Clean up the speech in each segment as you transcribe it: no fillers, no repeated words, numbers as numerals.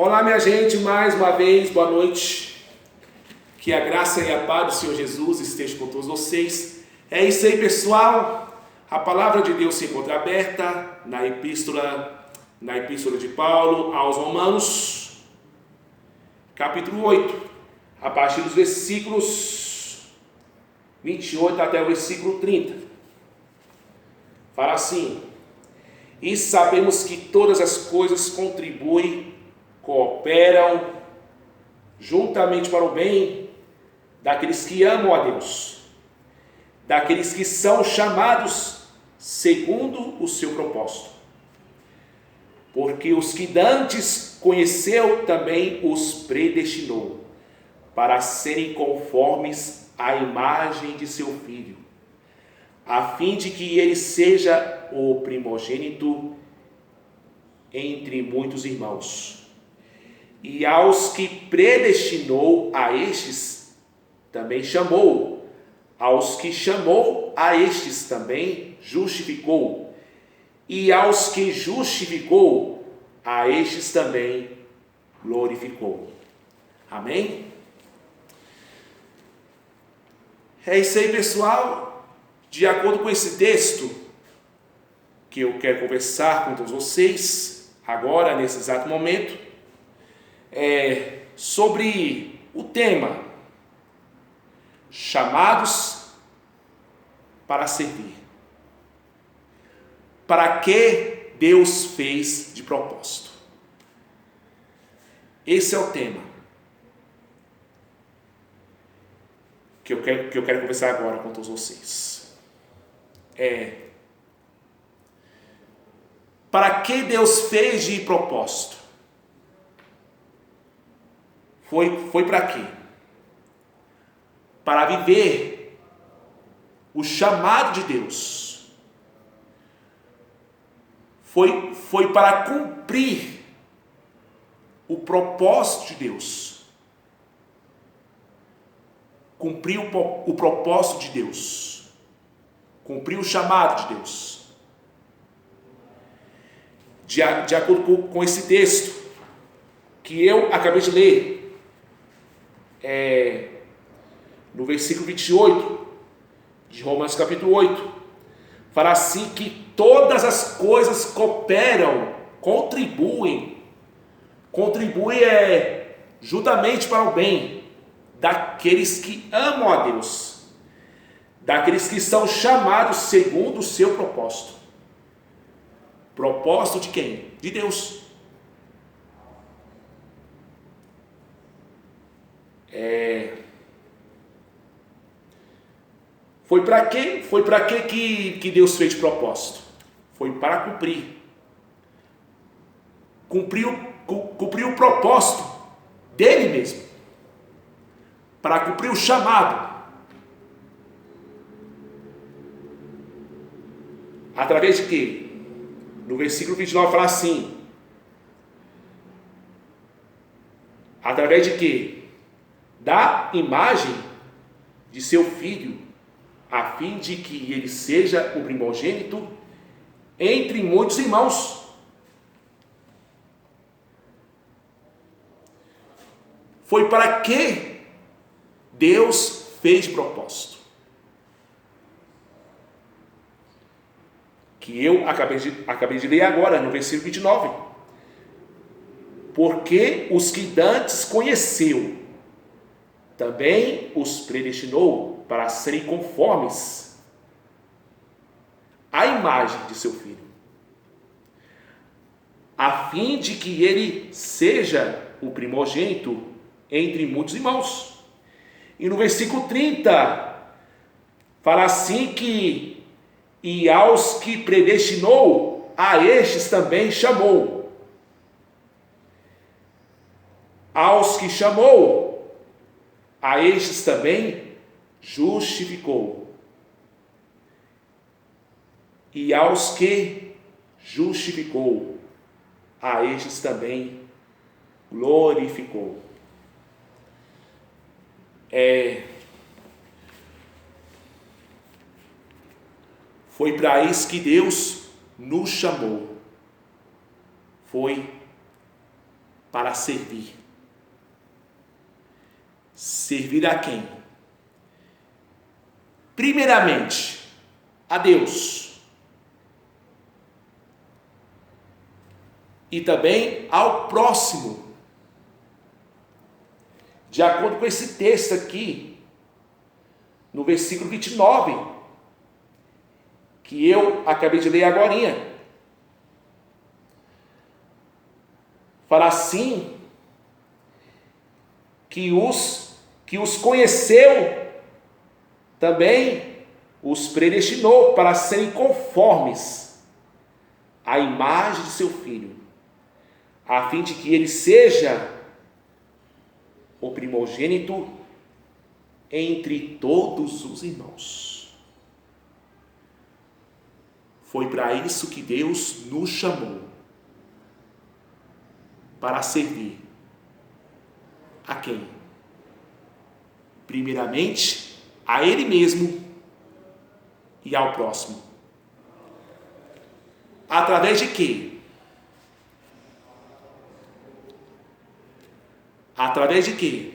Olá, minha gente, mais uma vez, boa noite. Que a graça e a paz do Senhor Jesus esteja com todos vocês. É isso aí, pessoal. A palavra de Deus se encontra aberta na epístola de Paulo aos Romanos, capítulo 8, a partir dos versículos 28 até o versículo 30. Fala assim: e sabemos que todas as coisas cooperam juntamente para o bem daqueles que amam a Deus, daqueles que são chamados segundo o seu propósito. Porque os que dantes conheceu também os predestinou para serem conformes à imagem de seu Filho, a fim de que ele seja o primogênito entre muitos irmãos. E aos que predestinou, a estes também chamou. Aos que chamou, a estes também justificou. E aos que justificou, a estes também glorificou. Amém? É isso aí, pessoal. De acordo com esse texto que eu quero conversar com todos vocês agora, nesse exato momento, sobre o tema chamados para servir. Para que Deus fez de propósito? Esse é o tema que eu quero conversar agora com todos vocês. Para que Deus fez de propósito? Foi para quê? Para viver o chamado de Deus. Foi para cumprir o propósito de Deus. Cumprir o propósito de Deus. Cumprir o chamado de Deus. De acordo com esse texto que eu acabei de ler, no versículo 28 de Romanos capítulo 8, fala assim que todas as coisas cooperam, contribuem juntamente para o bem daqueles que amam a Deus, daqueles que são chamados segundo o seu propósito. Propósito de quem? De Deus. Foi para quê? Foi para que Deus fez de propósito? Foi para cumprir o propósito dele mesmo, para cumprir o chamado. Através de quê? No versículo 29 fala assim: através de quê? Da imagem de seu Filho, a fim de que ele seja o primogênito entre muitos irmãos. Foi para que Deus fez de propósito. Que eu acabei de ler agora, no versículo 29. Porque os que dantes conheceu, também os predestinou para serem conformes à imagem de seu Filho, a fim de que ele seja o primogênito entre muitos irmãos. E no versículo 30, fala assim que e aos que predestinou, a estes também chamou. Aos que chamou, a estes também justificou. E aos que justificou, a estes também glorificou. Foi para isso que Deus nos chamou. Foi para servir. Servir a quem? Primeiramente, a Deus. E também ao próximo. De acordo com esse texto aqui, no versículo 29, que eu acabei de ler agorinha. Fala assim, que os conheceu, também os predestinou para serem conformes à imagem de seu Filho, a fim de que ele seja o primogênito entre todos os irmãos. Foi para isso que Deus nos chamou, para servir a quem? Primeiramente, a Ele mesmo e ao próximo. Através de quê? Através de quê?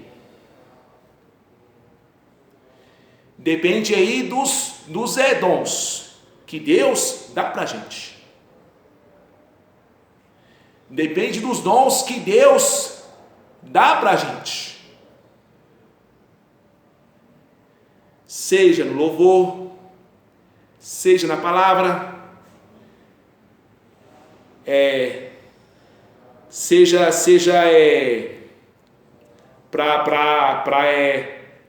Depende aí dos dons que Deus dá pra gente. Depende dos dons que Deus dá pra gente. Seja no louvor, seja na palavra, seja para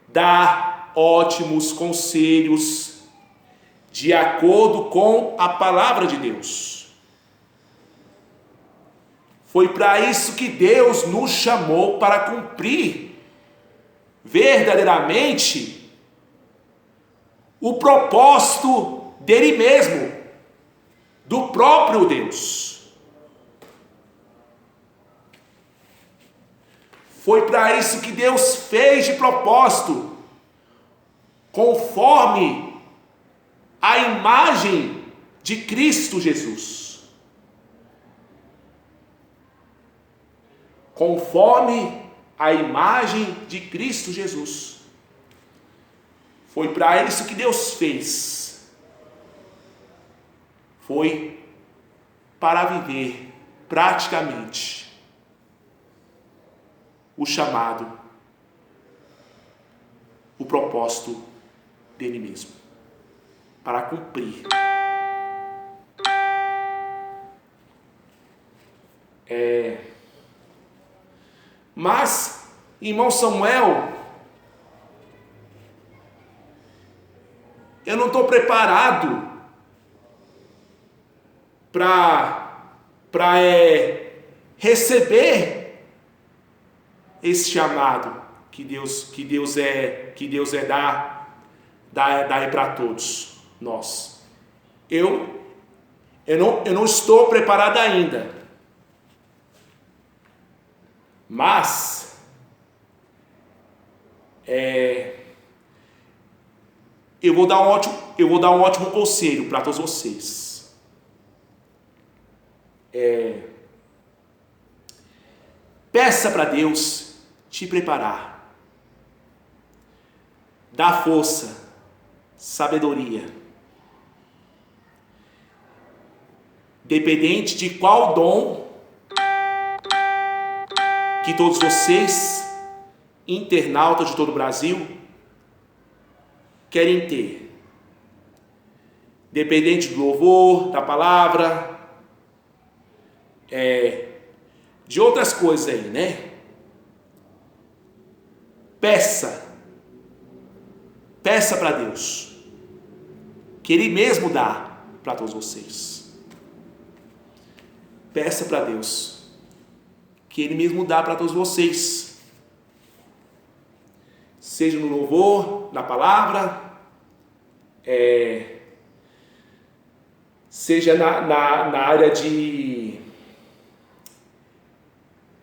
dar ótimos conselhos de acordo com a palavra de Deus. Foi para isso que Deus nos chamou, para cumprir verdadeiramente o propósito dele mesmo, do próprio Deus. Foi para isso que Deus fez de propósito, conforme a imagem de Cristo Jesus. Conforme a imagem de Cristo Jesus. Foi para isso que Deus fez. Foi para viver praticamente o chamado, o propósito dele mesmo, para cumprir. Mas, irmão Samuel, eu não estou preparado para receber esse chamado que Deus dá para todos nós. Eu não estou preparado ainda. Mas eu vou dar um ótimo conselho para todos vocês. Peça para Deus te preparar. Dá força, sabedoria. Dependente de qual dom que todos vocês, internautas de todo o Brasil, querem ter. Dependente do louvor, da palavra, de outras coisas aí, né? Peça para Deus, que Ele mesmo dá para todos vocês. Peça para Deus, que Ele mesmo dá para todos vocês. Seja no louvor, na palavra, seja na área de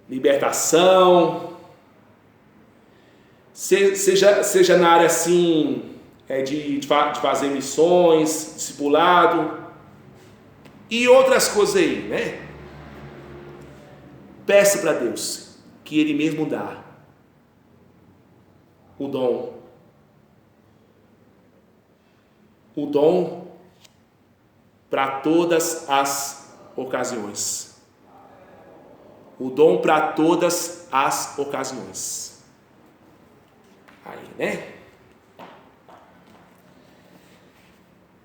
libertação, seja na área assim, de fazer missões, discipulado e outras coisas aí, né? Peça para Deus, que Ele mesmo dá o dom. O dom para todas as ocasiões. O dom para todas as ocasiões. Aí, né?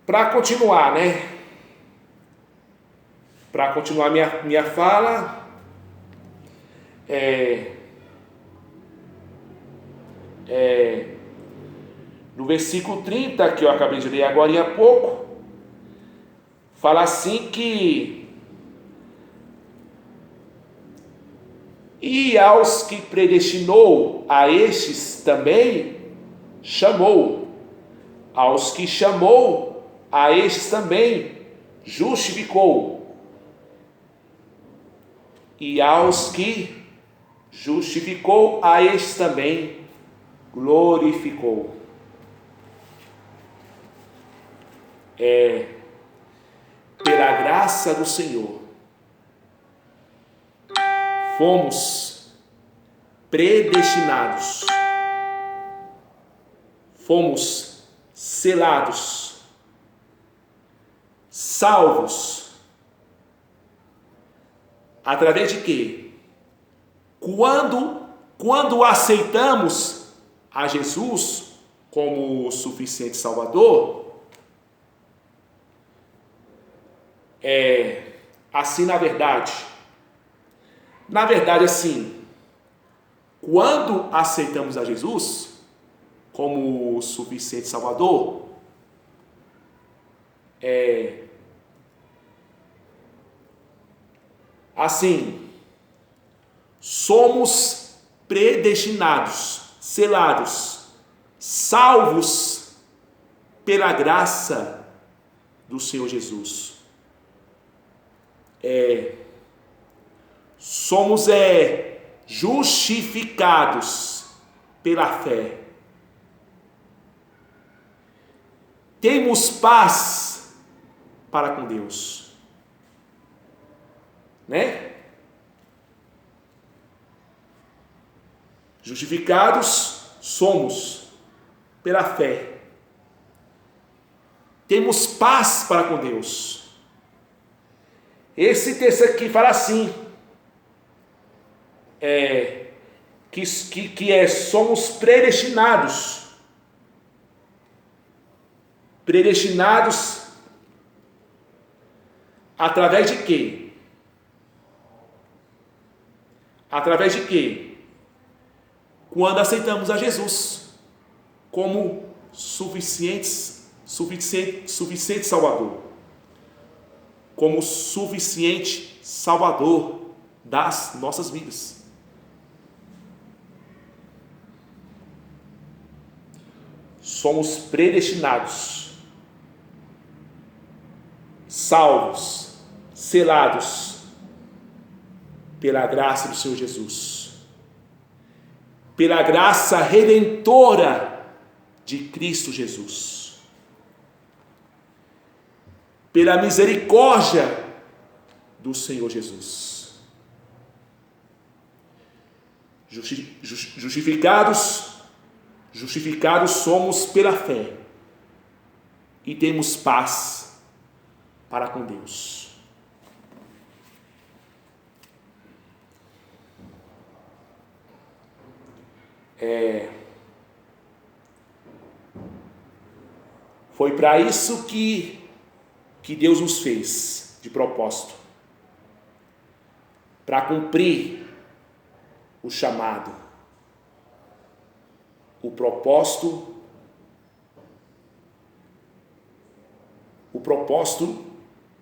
Para continuar, né? Para continuar minha fala, no versículo 30, que eu acabei de ler agora há pouco, fala assim que: e aos que predestinou, a estes também chamou. Aos que chamou, a estes também justificou. E aos que justificou, a estes também glorificou. Pela graça do Senhor, fomos predestinados, fomos selados, salvos, através de quê? Quando aceitamos a Jesus como o suficiente Salvador, assim na verdade, assim, quando aceitamos a Jesus como o suficiente Salvador, assim, somos predestinados, selados, salvos pela graça do Senhor Jesus. Somos justificados pela fé. Temos paz para com Deus, né? Justificados somos pela fé. Temos paz para com Deus. Esse texto aqui fala assim, somos predestinados. Predestinados através de quê? Através de quê? Quando aceitamos a Jesus como suficiente Salvador, como suficiente Salvador das nossas vidas. Somos predestinados, salvos, selados pela graça do Senhor Jesus, pela graça redentora de Cristo Jesus, pela misericórdia do Senhor Jesus. Justificados somos pela fé e temos paz para com Deus. Foi para isso que Deus nos fez de propósito, para cumprir o chamado, o propósito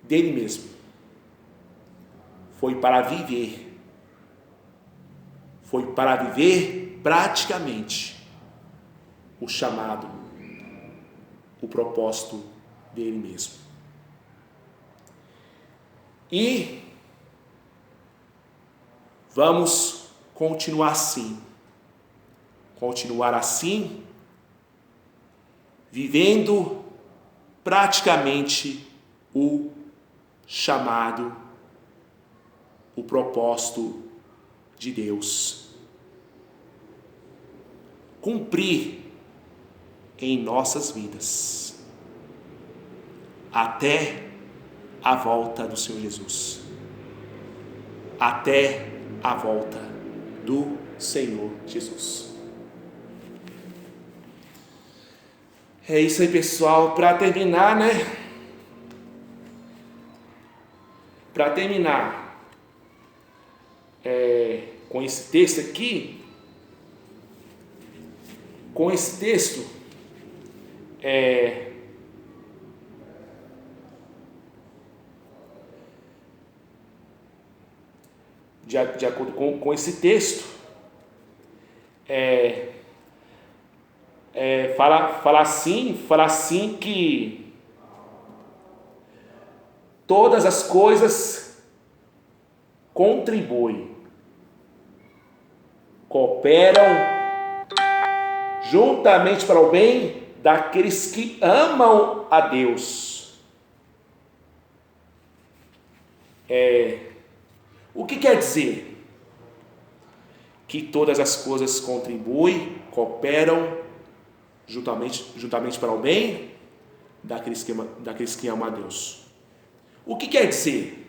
dele mesmo. Foi para viver praticamente o chamado, o propósito dele mesmo. E vamos continuar assim, vivendo praticamente o chamado, o propósito de Deus cumprir em nossas vidas até a volta do Senhor Jesus, até a volta do Senhor Jesus. É isso aí, pessoal. Para terminar, Para terminar com esse texto aqui, de acordo com esse texto, fala assim que todas as coisas contribuem, cooperam juntamente para o bem daqueles que amam a Deus. O que quer dizer? Que todas as coisas contribuem, cooperam juntamente para o bem daqueles que amam a Deus. O que quer dizer?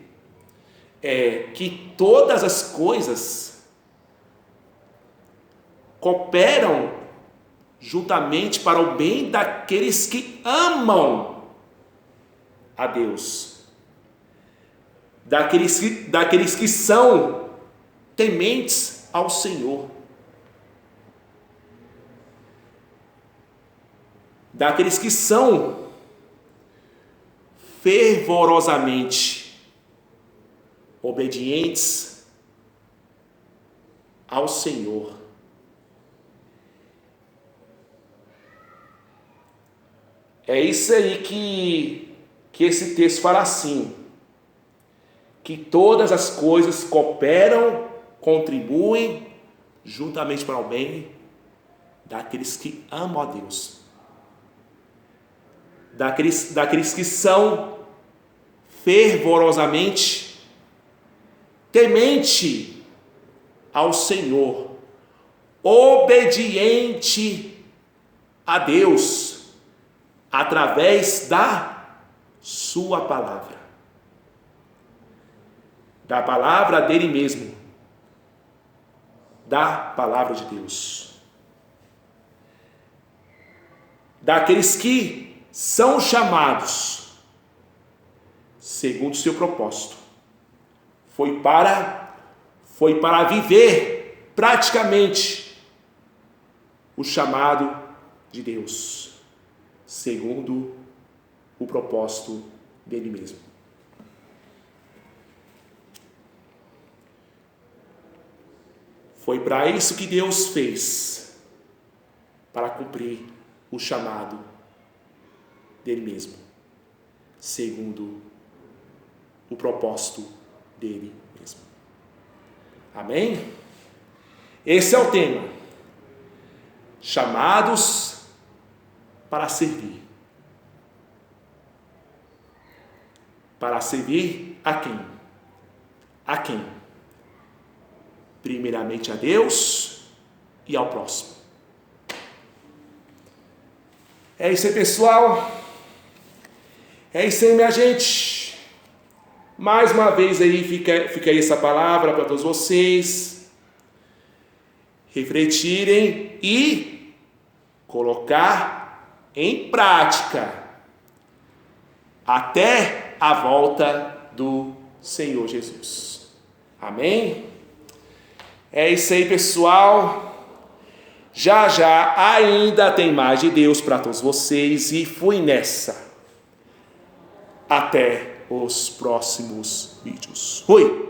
Que todas as coisas cooperam juntamente para o bem daqueles que amam a Deus, daqueles que são tementes ao Senhor, daqueles que são fervorosamente obedientes ao Senhor. É isso aí que esse texto fala assim, que todas as coisas cooperam, contribuem juntamente para o bem daqueles que amam a Deus, daqueles que são fervorosamente temente ao Senhor, obediente a Deus, através da sua palavra, da palavra dele mesmo, da palavra de Deus, daqueles que são chamados segundo o seu propósito, foi para viver praticamente o chamado de Deus, segundo o propósito dele mesmo. Foi para isso que Deus fez, para cumprir o chamado dele mesmo, segundo o propósito dele mesmo. Amém? Esse é o tema. Chamados para servir. Para servir a quem? A quem? Primeiramente a Deus e ao próximo. É isso aí, pessoal. É isso aí, minha gente. Mais uma vez aí fica aí essa palavra para todos vocês refletirem e colocar em prática até a volta do Senhor Jesus. Amém? É isso aí, pessoal. Já ainda tem mais de Deus para todos vocês e fui nessa. Até os próximos vídeos. Fui!